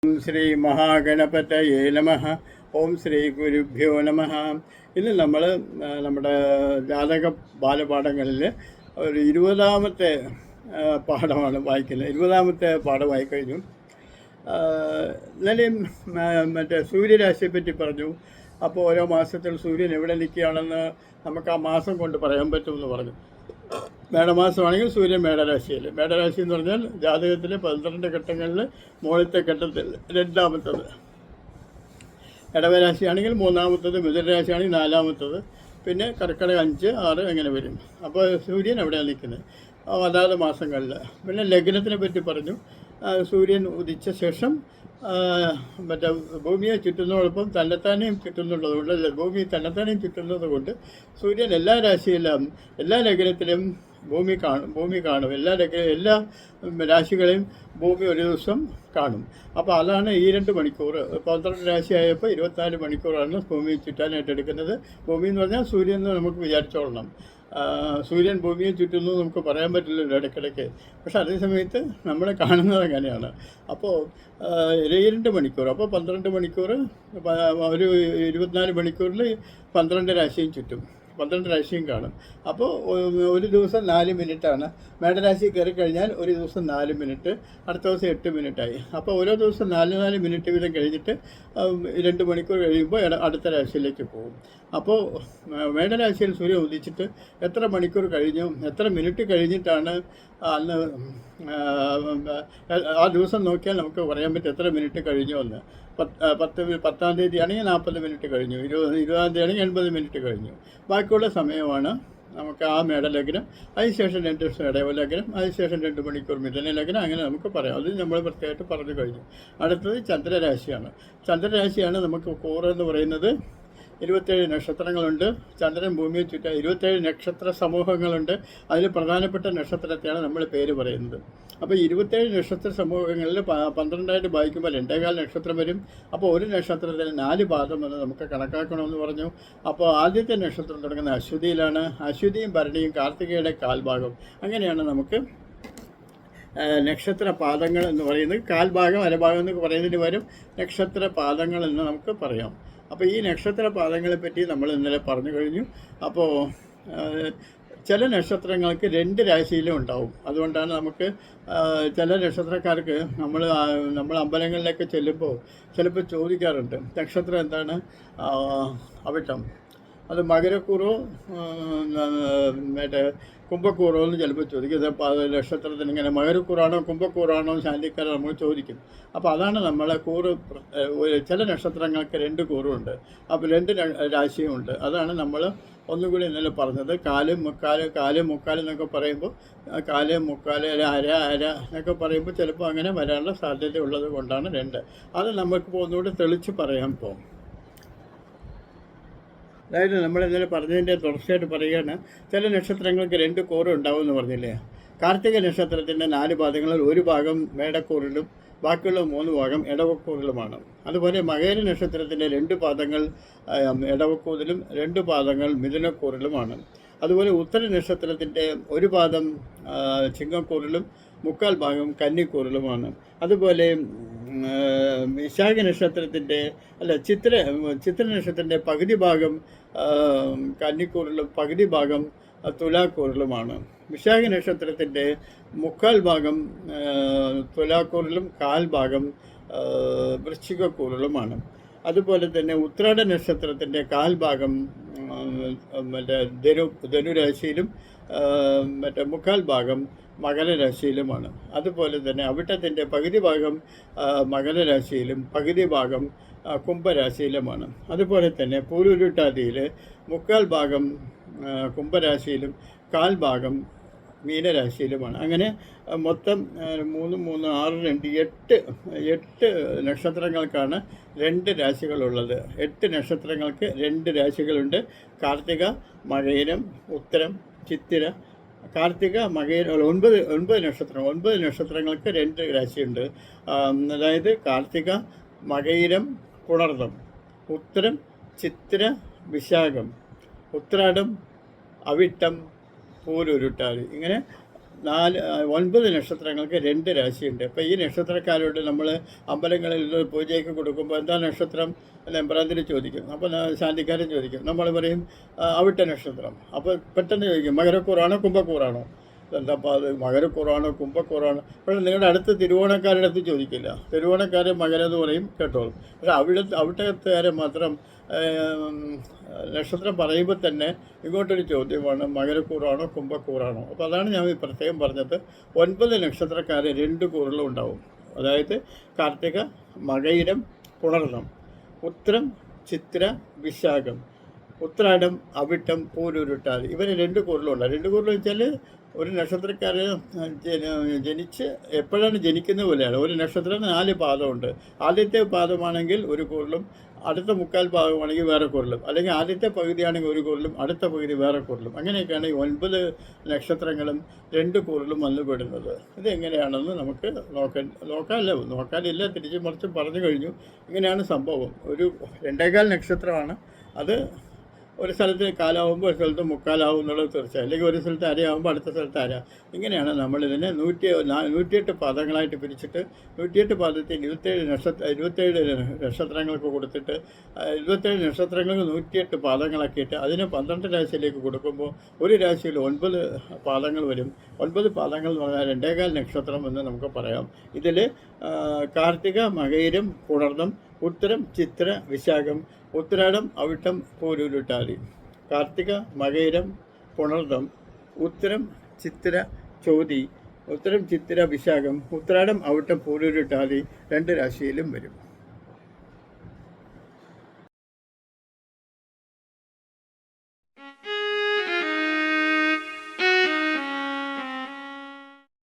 ഓം ശ്രീ മഹാഗണപതയേ നമഃ. ഓം ശ്രീ ഗുരുഭ്യോ നമഃ. ഇന്ന് നമ്മൾ നമ്മുടെ ജാതക ബാലപാഠങ്ങളിൽ ഒരു 20ാമത്തെ പാഠമാണ് വായിക്കുന്നത്. 20ാമത്തെ പാഠമായി കഴിഞ്ഞു. ഇന്നലെയും മറ്റേ സൂര്യരാശിയെ പറഞ്ഞു. അപ്പോൾ ഓരോ മാസത്തിൽ സൂര്യൻ എവിടെ നിൽക്കുകയാണെന്ന് നമുക്ക് ആ മാസം കൊണ്ട് പറയാൻ പറ്റുമെന്ന് പറഞ്ഞു. മേടമാസമാണെങ്കിൽ സൂര്യൻ മേടരാശിയിൽ. മേടരാശി എന്ന് പറഞ്ഞാൽ ജാതകത്തിലെ 12 ഘട്ടങ്ങളിൽ മുകളിലത്തെ ഘട്ടത്തിൽ രണ്ടാമത്തത്. ഇടവരാശിയാണെങ്കിൽ മൂന്നാമത്തത്, മിഥുനരാശിയാണെങ്കിൽ നാലാമത്തത്, പിന്നെ കർക്കിടക 5, 6 അങ്ങനെ വരും. അപ്പോൾ സൂര്യൻ എവിടെയാണ് നിൽക്കുന്നത് അതാത് മാസങ്ങളിൽ. പിന്നെ ലഗ്നത്തിനെ പറ്റി പറഞ്ഞു. സൂര്യൻ ഉദിച്ച ശേഷം മറ്റേ ഭൂമിയെ ചുറ്റുന്നതോടൊപ്പം തന്നെത്താനെയും ചുറ്റുന്നുള്ളത് കൊണ്ട്, ഭൂമി തന്നെത്താനെയും ചുറ്റുന്നത് കൊണ്ട് സൂര്യൻ എല്ലാ രാശിയിലും എല്ലാ ലഗ്നത്തിലും ഭൂമി കാണും. എല്ലാ രാശികളെയും ഭൂമി ഒരു ദിവസം കാണും. അപ്പോൾ അതാണ് ഈ 2 മണിക്കൂർ. 12 രാശിയായപ്പോൾ 24 മണിക്കൂറാണ് ഭൂമി ചുറ്റാനായിട്ട് എടുക്കുന്നത്. ഭൂമി എന്ന് പറഞ്ഞാൽ സൂര്യൻ എന്ന് നമുക്ക് വിചാരിച്ചോളണം. സൂര്യൻ ഭൂമിയെ ചുറ്റുന്നു നമുക്ക് പറയാൻ പറ്റില്ലല്ലോ ഇടയ്ക്കിടയ്ക്ക്. പക്ഷെ അതേ സമയത്ത് നമ്മൾ കാണുന്നത് അങ്ങനെയാണ്. അപ്പോൾ 2 മണിക്കൂർ, അപ്പോൾ 12 മണിക്കൂർ, ഒരു 24 മണിക്കൂറിൽ 12 രാശിയും ചുറ്റും, 12 രാശിയും കാണും. അപ്പോൾ ഒരു ദിവസം 4 മിനിറ്റാണ്. മേടരാശി കയറി കഴിഞ്ഞാൽ ഒരു ദിവസം 4 മിനിറ്റ്, അടുത്ത ദിവസം 8 മിനിറ്റായി. അപ്പോൾ ഓരോ ദിവസം 4 മിനിറ്റ് വീതം കഴിഞ്ഞിട്ട് 2 മണിക്കൂർ കഴിയുമ്പോൾ അടുത്ത രാശിയിലേക്ക് പോകും. അപ്പോൾ മേടരാശിയിൽ സൂര്യൻ ഉദിച്ചിട്ട് എത്ര മണിക്കൂർ കഴിഞ്ഞു, എത്ര മിനിറ്റ് കഴിഞ്ഞിട്ടാണ് അന്ന് ആ ദിവസം നോക്കിയാൽ നമുക്ക് പറയാൻ പറ്റും എത്ര മിനിറ്റ് കഴിഞ്ഞു എന്ന്. 10-ാം തീയതി ആണെങ്കിൽ 40 മിനിറ്റ് കഴിഞ്ഞു, 20-ാം തീയതി ആണെങ്കിൽ 80 മിനിറ്റ് കഴിഞ്ഞു. ബാക്കിയുള്ള സമയമാണ് നമുക്ക് ആ മേടലഗ്നം, അതിനുശേഷം 2 ദിവസം ഇടവലഗ്നം, അതിനുശേഷം 2 മണിക്കൂർ മിഥുനലഗ്നം, അങ്ങനെ നമുക്ക് പറയാം. അത് നമ്മൾ പ്രത്യേകമായിട്ട് പറഞ്ഞു കഴിഞ്ഞു. അടുത്തത് ചന്ദ്രരാശിയാണ്. ചന്ദ്രരാശിയാണ് നമുക്ക് കൂറെന്ന് പറയുന്നത്. 27 നക്ഷത്രങ്ങളുണ്ട്. ചന്ദ്രൻ ഭൂമിയെ ചുറ്റാൻ 27 നക്ഷത്ര സമൂഹങ്ങളുണ്ട്. അതിൽ പ്രധാനപ്പെട്ട നക്ഷത്രത്തെയാണ് നമ്മൾ പേര് പറയുന്നത്. അപ്പോൾ 27 നക്ഷത്ര സമൂഹങ്ങളിൽ 12ആയിട്ട് ഭാഗിക്കുമ്പോൾ 2.25 നക്ഷത്രം വരും. അപ്പോൾ ഒരു നക്ഷത്രത്തിന് 4 പാദം എന്ന് നമുക്ക് കണക്കാക്കണമെന്ന് പറഞ്ഞു. അപ്പോൾ ആദ്യത്തെ നക്ഷത്രം തുടങ്ങുന്ന അശ്വതിയിലാണ്. അശ്വതിയും ഭരണിയും കാർത്തികയുടെ കാൽഭാഗം. അങ്ങനെയാണ് നമുക്ക് നക്ഷത്ര പാദങ്ങൾ എന്ന് പറയുന്നത്. കാൽഭാഗം അരഭാഗം എന്ന് പറയുന്നതിന് പകരം നക്ഷത്ര പാദങ്ങൾ എന്ന് നമുക്ക് പറയാം. അപ്പോൾ ഈ നക്ഷത്ര പാദങ്ങളെ പറ്റി നമ്മൾ ഇന്നലെ പറഞ്ഞു കഴിഞ്ഞു. അപ്പോൾ ചില നക്ഷത്രങ്ങൾക്ക് 2 രാശിയിലും ഉണ്ടാവും. അതുകൊണ്ടാണ് നമുക്ക് ചില നക്ഷത്രക്കാർക്ക് നമ്മൾ അമ്പലങ്ങളിലൊക്കെ ചെല്ലുമ്പോൾ ചിലപ്പോൾ ചോദിക്കാറുണ്ട് നക്ഷത്രം എന്താണ്, അവിട്ടം, അത് മകരക്കൂറോ മറ്റേ കുംഭക്കൂറോ എന്ന് ചിലപ്പോൾ ചോദിക്കും. നക്ഷത്രത്തിന് ഇങ്ങനെ മകരക്കൂറാണോ കുംഭക്കൂറാണോ ശാന്തിക്കാരോ നമ്മൾ ചോദിക്കും. അപ്പോൾ അതാണ് നമ്മളെ കൂറ്. ചില നക്ഷത്രങ്ങൾക്ക് 2 കൂറുണ്ട്, അപ്പോൾ 2 രാശിയും ഉണ്ട്. അതാണ് നമ്മൾ ഒന്നുകൂടി ഇന്നലെ പറഞ്ഞത്. കാലും മുക്കാലും എന്നൊക്കെ പറയുമ്പോൾ 4, 3/4, അര എന്നൊക്കെ പറയുമ്പോൾ ചിലപ്പോൾ അങ്ങനെ വരാനുള്ള സാധ്യത ഉള്ളത് കൊണ്ടാണ് 2. അത് നമുക്ക് ഒന്നുകൂടി തെളിച്ച് പറയാൻ പോകും. അതായത് നമ്മൾ ഇന്നലെ പറഞ്ഞതിൻ്റെ തുടർച്ചയായിട്ട് പറയുകയാണ്. ചില നക്ഷത്രങ്ങൾക്ക് 2 കൂറ് ഉണ്ടാവുമെന്ന് പറഞ്ഞില്ലേ. കാർത്തിക നക്ഷത്രത്തിൻ്റെ 4 പാദങ്ങളിൽ 1 ഭാഗം മേടക്കൂറിലും ബാക്കിയുള്ള 3 ഭാഗം ഇടവക്കൂറിലുമാണ്. അതുപോലെ മകര നക്ഷത്രത്തിൻ്റെ 2 പാദങ്ങൾ ഇടവക്കൂറിലും 2 പാദങ്ങൾ മിഥുനക്കൂറിലുമാണ്. അതുപോലെ ഉത്തര നക്ഷത്രത്തിൻ്റെ 1 പാദം ചിങ്ങക്കൂറിലും 3/4 ഭാഗം കന്നിക്കൂറിലുമാണ്. അതുപോലെ വിശാഖ നക്ഷത്രത്തിൻ്റെ ചിത്ര നക്ഷത്രത്തിൻ്റെ പകുതി ഭാഗം കന്നിക്കൂറിലും പകുതി ഭാഗം തുലാക്കൂറിലുമാണ്. വിശാഖ നക്ഷത്രത്തിൻ്റെ 3/4 ഭാഗം തുലാക്കൂറിലും 1/4 ഭാഗം വൃശ്ചികക്കൂറിലുമാണ്. അതുപോലെ തന്നെ ഉത്രാട നക്ഷത്രത്തിൻ്റെ 1/4 ഭാഗം മറ്റേ ധനുരാശിയിലും 3/4 ഭാഗം മകരരാശിയിലുമാണ്. അതുപോലെ തന്നെ അവിട്ടത്തിൻ്റെ പകുതി ഭാഗം മകരരാശിയിലും പകുതി ഭാഗം കുംഭരാശിയിലുമാണ്. അതുപോലെ തന്നെ പൂരുരുട്ടാതിയിൽ 3/4 ഭാഗം കുംഭരാശിയിലും 1/4 ഭാഗം മീനരാശിയിലുമാണ്. അങ്ങനെ മൊത്തം 3, 3, 6, 2, 8 നക്ഷത്രങ്ങൾക്കാണ് 2 രാശികളുള്ളത്. 8 നക്ഷത്രങ്ങൾക്ക് 2 രാശികളുണ്ട്. കാർത്തിക, മകയിരം, ഉത്തരം, ചിത്തിര, കാർത്തിക, മകയിരം, 9 നക്ഷത്രം. 9 നക്ഷത്രങ്ങൾക്ക് 2 രാശിയുണ്ട്. അതായത് കാർത്തിക, മകയിരം, പുണർദം, ഉത്തരം, ചിത്തിര, വിശാഖം, ഉത്രാടം, അവിട്ടം, പൂരുരുട്ടാതി. ഇങ്ങനെ 9 നക്ഷത്രങ്ങൾക്ക് 2 രാശിയുണ്ട്. അപ്പോൾ ഈ നക്ഷത്രക്കാരോട് നമ്മൾ അമ്പലങ്ങളിൽ പൂജയൊക്കെ കൊടുക്കുമ്പോൾ എന്താ നക്ഷത്രം എന്ന് എമ്പ്രാന്തിന് ചോദിക്കും. അപ്പോൾ ശാന്തിക്കാരൻ ചോദിക്കും. നമ്മൾ പറയും അവിട്ട നക്ഷത്രം. അപ്പോൾ പെട്ടെന്ന് ചോദിക്കും മകരക്കൂറാണോ കുംഭക്കൂറാണോ? എന്താ അപ്പോൾ അത് മകരക്കൂറാണോ കുംഭക്കൂറാണോ? പക്ഷേ നിങ്ങളുടെ അടുത്ത് തിരുവോണക്കാരുടെ അടുത്ത് ചോദിക്കില്ല. തിരുവോണക്കാർ മകരെന്ന് പറയും കേട്ടോളും. പക്ഷേ അവിട്ടത്തുകാരെ മാത്രം നക്ഷത്രം പറയുമ്പോൾ തന്നെ ഇങ്ങോട്ടൊരു ചോദ്യമാണ് മകരക്കൂറാണോ കുംഭക്കൂറാണോ? അപ്പോൾ അതാണ് ഞാൻ പ്രത്യേകം പറഞ്ഞത്. 9 നക്ഷത്രക്കാർ 2 കൂറുകളും ഉണ്ടാവും. അതായത് കാർത്തിക, മകയിരം, പുണർന്നം, ഉത്രം, ചിത്ര, വിശാഖം, ഉത്രാടം, അവിട്ടം, പൂരുരുട്ടാതി, ഇവർ 2 കൂറിലുണ്ട്. 2 കൂറിൽ വെച്ചാൽ ഒരു നക്ഷത്രക്കാർ ജനിച്ച് എപ്പോഴാണ് ജനിക്കുന്ന പോലെയാണ്. ഒരു നക്ഷത്രത്തിന് 4 പാദമുണ്ട്. ആദ്യത്തെ പാദമാണെങ്കിൽ ഒരു കൂറിലും, അടുത്ത 3/4 ഭാഗമാണെങ്കിൽ വേറെ കൂറിലും, അല്ലെങ്കിൽ ആദ്യത്തെ പകുതിയാണെങ്കിൽ ഒരു കൂറിലും, അടുത്ത പകുതി വേറെ കൂറിലും. അങ്ങനെയൊക്കെയാണ് ഈ 9 നക്ഷത്രങ്ങളും 2 കൂറിലും വന്നുപെടുന്നത്. ഇതെങ്ങനെയാണെന്ന് നമുക്ക് നോക്കാനില്ല, തിരിച്ചു മറിച്ചും പറഞ്ഞു കഴിഞ്ഞു. ഇങ്ങനെയാണ് സംഭവം. ഒരു 2.25 നക്ഷത്രമാണ് അത്. ഒരു സ്ഥലത്ത് കാലാവുമ്പോൾ ഒരു സ്ഥലത്ത് 3/4 എന്നുള്ളത് തീർച്ചയായും. അല്ലെങ്കിൽ ഒരു സ്ഥലത്ത് അരയാവുമ്പോൾ അടുത്ത സ്ഥലത്ത് അര. ഇങ്ങനെയാണ് നമ്മളിതിനെ 108 പാദങ്ങളായിട്ട് പിരിച്ചിട്ട് 108 പാദത്തിൽ 27 നക്ഷത്രങ്ങൾക്ക് കൊടുത്തിട്ട് 27 നക്ഷത്രങ്ങൾക്ക് 108 പാദങ്ങളാക്കിയിട്ട് അതിനെ 12 രാശിയിലേക്ക് കൊടുക്കുമ്പോൾ ഒരു രാശിയിൽ 9 പാദങ്ങൾ വരും. 9 പാദങ്ങൾ എന്ന് പറഞ്ഞാൽ 2.25 നക്ഷത്രം എന്ന് നമുക്ക് പറയാം. ഇതിൽ കാർത്തിക, മകയിരം, പുണർന്നം, ഉത്തരം, ചിത്ര, വിശാഖം, ഉത്രാടം, അവിട്ടം, പൂരുരുട്ടാതി. കാർത്തിക, മകയിരം, പുണർന്നം, ഉത്തരം, ചിത്ര, ചോതി, ഉത്തരം, ചിത്ര, വിശാഖം, ഉത്രാടം, അവിട്ടം, പൂരുരുട്ടാതി 2 രാശിയിലും വരും.